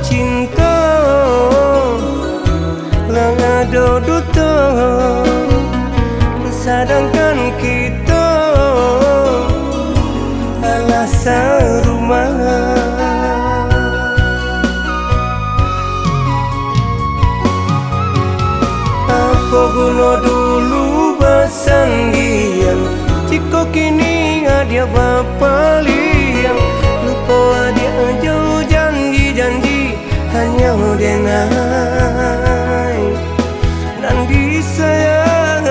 cinta lang ada duta, sedangkan kita adalah serumah. Apa guna dulu bersanggian jika kini dia berpaling, lupa dia jauh janji-janji hanya denai dan disayang.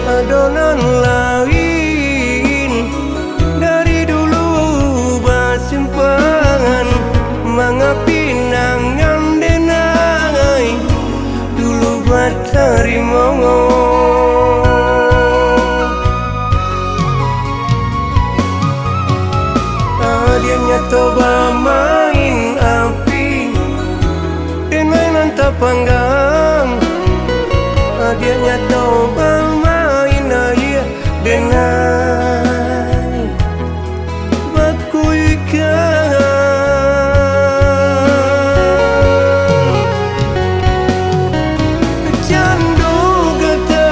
Adonan lain dari dulu bersimpangan, mengapi nangan denai dulu berterima. Dia nyata bermain api denai nanti panggang. Dia nyata bermain air denai bakuikan. Candu kata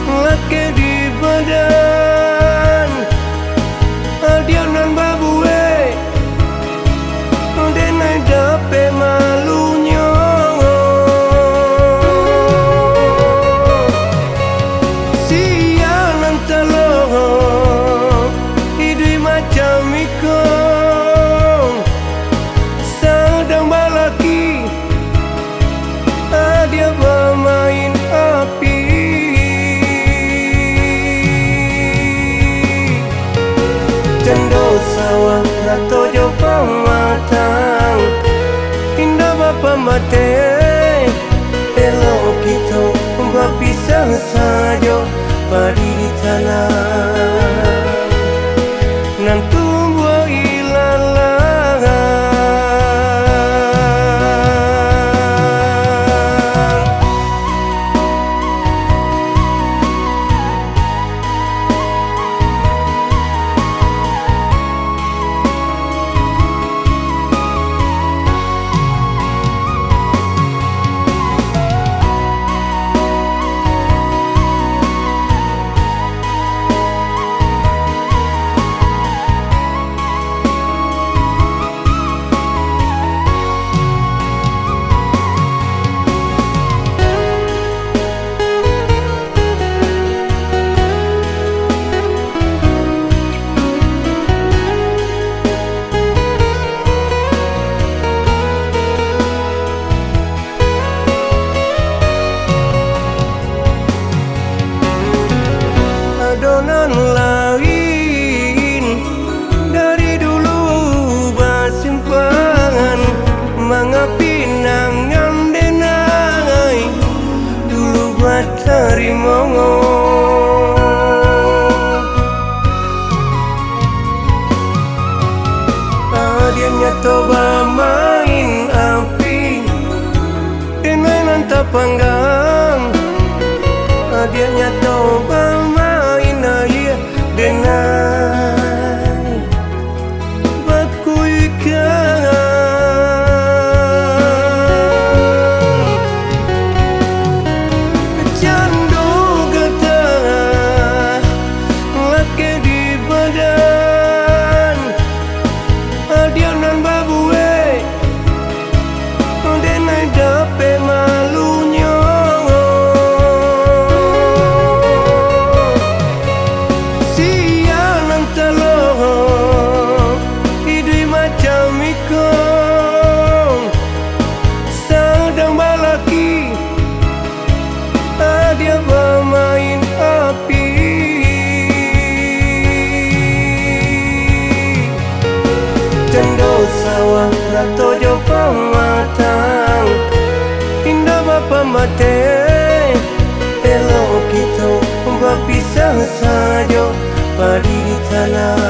laki di badan, dia nan babue denai dape malunya. Siang nan telok hidup macam ikon sedang balaki, dia bermain api. Cendol sawah rato jo pamatang, indah bapa mate elok kita berpisah saja padi di tanah nan tumbuh ilalang. Adonan lain dari dulu bersimpangan, mengapi nangan denai dulu berterima. Dia nyata bermain api denai nanti panggang. Dia nyata bermain air denai bakuikan. Candu kata laki di badan, dia nan babue denai dape malunya. Siang nan telok hidup macam ikon sedang balaki, dia bermain api. Cendol sawah rato jo pamatang, indah bapa mate elok kita berpisah saja padi di tanah